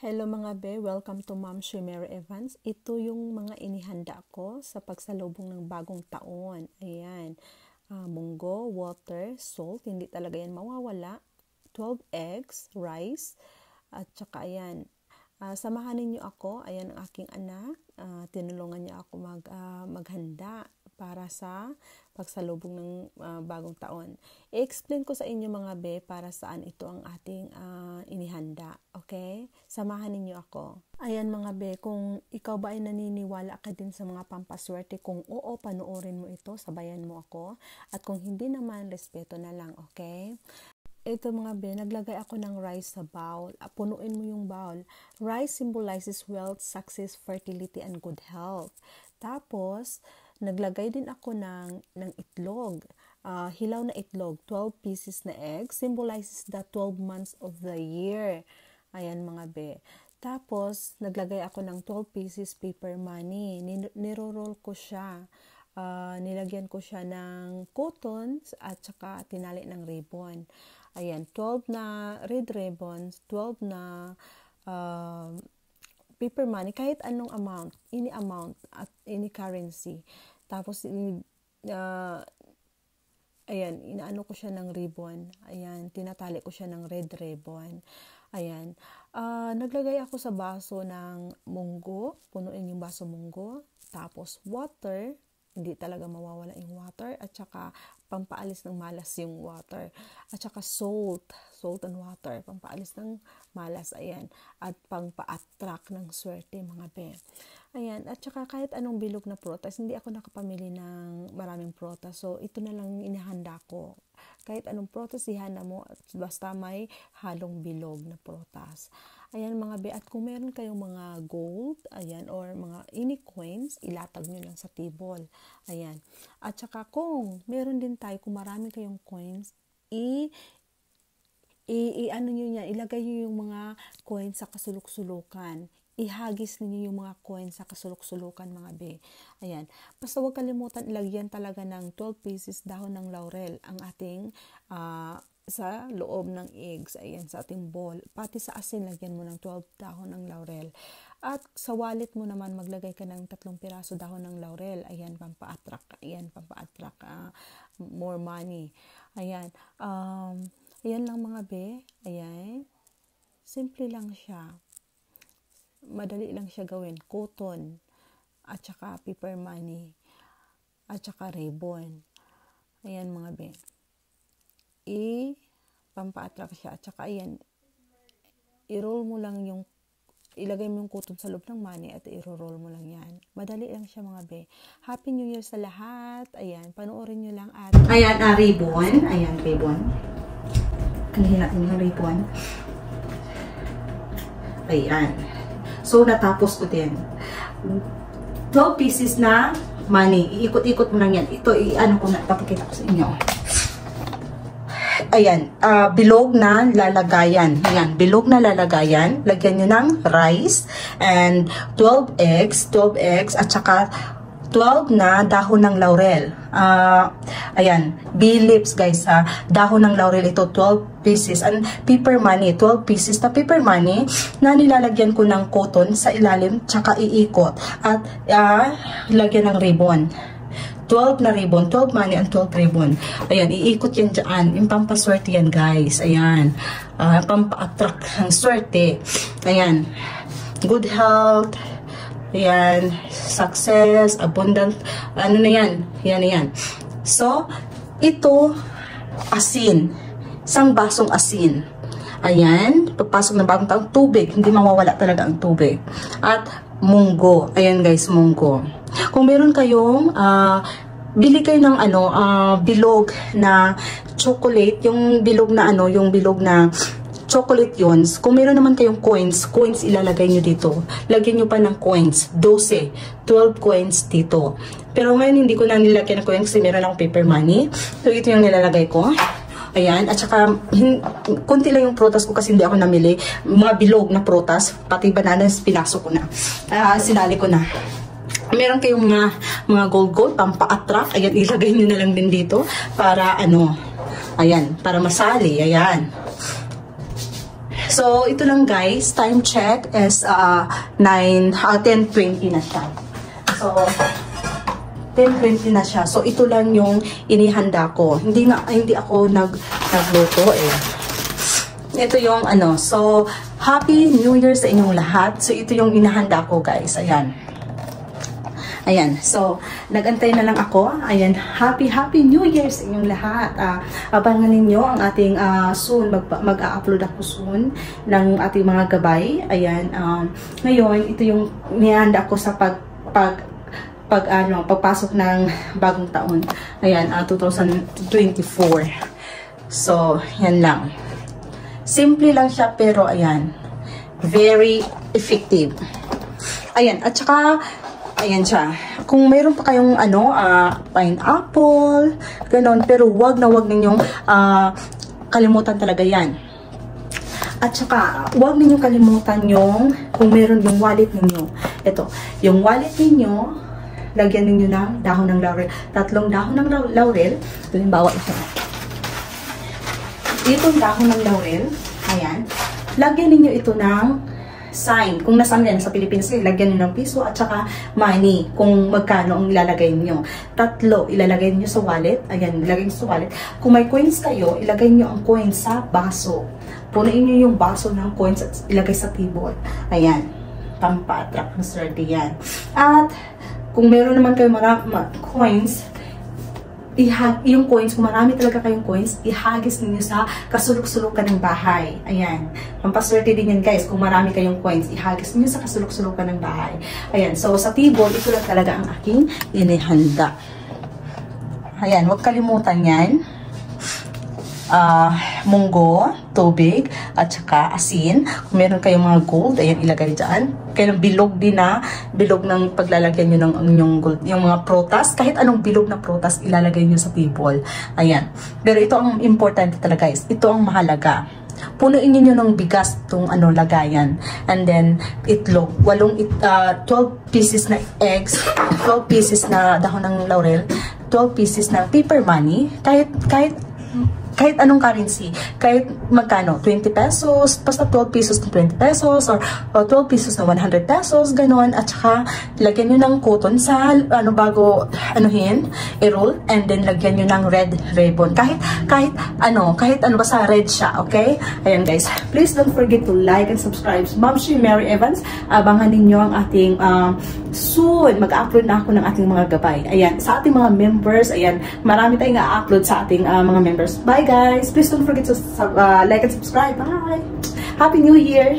Hello mga be, welcome to Ma'am Mary Evans. Ito yung mga inihanda ko sa pagsalubong ng bagong taon. Ayan, munggo, water, salt, hindi talaga yan mawawala. 12 eggs, rice, at saka ayan. Samahan ninyo ako, ayan ang aking anak. Tinulungan niya ako maghanda para sa pagsalubong ng bagong taon. I-explain ko sa inyo mga be para saan ito ang ating inihanda. Okay? Samahan ninyo ako. Ayan mga be, kung ikaw ba ay naniniwala ka din sa mga pampaswerte, kung oo, panoorin mo ito, sabayan mo ako. At kung hindi naman, respeto na lang, okay? Ito mga be, naglagay ako ng rice sa bowl. Punuin mo yung bowl. Rice symbolizes wealth, success, fertility, and good health. Tapos, naglagay din ako ng itlog. Hilaw na itlog, 12 pieces na egg, symbolizes the 12 months of the year. Ayan mga be. Tapos, naglagay ako ng 12 pieces paper money. Niro-roll ko siya. Nilagyan ko siya ng cotton at saka tinali ng ribbon. Ayan, 12 na red ribbons, 12 na paper money, kahit anong amount, any amount at any currency. Tapos, ayan, inaano ko siya ng ribbon. Ayan, tinatali ko siya ng red ribbon. Ayan, naglagay ako sa baso ng munggo, punuin yung baso munggo. Tapos, water, hindi talaga mawawala yung water, at saka pampaalis ng malas yung water, at saka salt and water, pampaalis ng malas, ayan, at pampa-attract ng swerte mga be. Ayan, at saka kahit anong bilog na prutas, hindi ako nakapamili ng maraming prutas, so ito na lang inihanda ko. Kahit anong prutas ihanda mo, basta may halong bilog na prutas. Ayan mga be, at kung meron kayong mga gold, ayan, or mga any coins, ilatag nyo lang sa table. Ayan. At saka kung meron din tayo, kung marami kayong coins, ano nyo yan, ilagay nyo yung mga coins sa kasulok-sulukan. Ihagis ninyo yung mga coins sa kasulok-sulukan mga be. Ayan. Basta huwag kalimutan, ilagyan talaga ng 12 pieces dahon ng laurel ang ating sa loob ng eggs, ayan, sa ating bowl. Pati sa asin, lagyan mo ng 12 dahon ng laurel. At sa wallet mo naman, maglagay ka ng 3 piraso dahon ng laurel. Ayan, pampa-attract. Ayan, pampa-attract more money. Ayan. Ayan lang mga be. Ayan. Simple lang siya. Madali lang siya gawin. Cotton. At saka paper money. At saka ribbon. Ayan mga be. Pampa-attract siya. At saka ayan, i-roll mo lang yung, ilagay mo yung cotton sa loob ng money at i-roll mo lang yan. Madali lang siya mga be. Happy New Year sa lahat. Ayan, panoorin nyo lang at ayan, ribbon. Ayan, ribbon. Kanihin natin yung ribbon. Ayan. So, natapos ko din. 12 pieces na money. Iikot-ikot mo lang yan. Ito, i-ano ko na. Papakita ko sa inyo. Ayan, bilog na lalagayan. Ayan, bilog na lalagayan. Lagyan nyo ng rice and 12 eggs, at saka 12 na dahon ng laurel. Ayan, bay leaves guys, dahon ng laurel ito, 12 pieces. And paper money, 12 pieces na paper money na nilalagyan ko ng cotton sa ilalim, tsaka iikot. At lagyan ng ribbon. 12 na ribbon, 12 money and 12 ribbon. Ayan, iikot yan dyan. Yung pampaswerte yan, guys. Ayan. Pampa-attract ng swerte. Ayan. Good health. Ayan. Success. Abundant. Ano na yan? Yan na yan. So, ito, asin. Isang basong asin. Ayan. Pagpasok ng bagong taong tubig. Hindi mawawala talaga ang tubig. At munggo. Ayan, guys, munggo. Kung meron kayong bili kayo ng bilog na chocolate, yung bilog na yung bilog na chocolate yun. Kung meron naman kayong coins ilalagay nyo dito. Lagyan nyo pa ng coins, 12 coins dito. Pero ngayon hindi ko na nilagyan ng coins kasi meron akong paper money. So ito yung nilalagay ko. Ayan, at saka konti lang yung prutas ko kasi hindi ako namili. Mga bilog na prutas, pati bananas pinasok ko na. Sinali ko na. Meron kayong mga gold, pampa-attract. Ayan, ilagay nyo na lang din dito para ayan, para masali. Ayan. So, ito lang guys, time check is 10:20 na siya. So, 10:20 na siya. So, ito lang yung inihanda ko. Hindi ako nagluto eh. Ito yung ano. So, Happy New Year sa inyong lahat. So, ito yung inihanda ko guys. Ayan. Ayan. So, nagantay na lang ako. Ayan. Happy New Year sa inyong lahat. Abangan ninyo ang ating soon. Mag-upload ako soon ng ating mga gabay. Ayan. Ngayon, ito yung inihanda ko sa pagpasok ng bagong taon. Ayan, 2024. So, yan lang. Simple lang siya, pero ayan, very effective. Ayan, at saka, ayan siya. Kung mayroon pa kayong pineapple, ganon, pero wag ninyong kalimutan talaga yan. At saka, huwag ninyong kalimutan kung meron yung wallet ninyo. Ito, yung wallet ninyo, lagyan ninyo ng dahon ng laurel. 3 dahon ng laurel. Halimbawa ito. Itong dahon ng laurel, ayan. Lagyan ninyo ito ng sign. Kung nasaan yan sa Pilipinas, lagyan nyo ng piso at saka money. Kung magkano ang ilalagay nyo. 3 ilalagay nyo sa wallet. Ayan, ilagay nyo sa wallet. Kung may coins kayo, ilagay nyo ang coins sa baso. Punuin nyo yung baso ng coins at ilagay sa table. Ayan. Pampa-attract ng swerte yan. At kung meron naman kayo mga coins, yung coins, kung marami talaga kayong coins, ihagis ninyo sa kasulok-sulukan ng bahay. Ayan. Pampaswerte din yan guys. Kung marami kayong coins, ihagis ninyo sa kasulok-sulukan ng bahay. Ayan. So, sa table, ito lang talaga ang aking inihanda. Ayan. Huwag kalimutan yan. Munggo, tubig, at saka asin. Kung meron kayong mga gold, ayan, ilagay dyan. Kaya bilog din bilog ng paglalagyan nyo ng inyong gold. Yung mga prutas, kahit anong bilog na prutas, ilalagay nyo sa table. Ayan. Pero ito ang importante talaga guys. Ito ang mahalaga. Punuin niyo ng bigas itong lagayan. And then, itlog. 12 pieces na eggs, 12 pieces na dahon ng laurel, 12 pieces na paper money, kahit anong currency, kahit magkano, 20 pesos, basta 12 pesos na 20 pesos, or 12 pesos na 100 pesos, ganon, at saka, lagyan nyo ng cotton sa, bago, i-roll, and then lagyan nyo ng red ribbon, kahit basta red siya, okay? Ayan guys, please don't forget to like and subscribe. Ma'am Shi Mary Evans, abangan ninyo ang ating, soon, mag-upload na ako ng ating mga gabay. Ayan, sa ating mga members, ayan, marami tayong i-upload sa ating mga members. Bye guys! Please don't forget to like and subscribe. Bye! Happy New Year!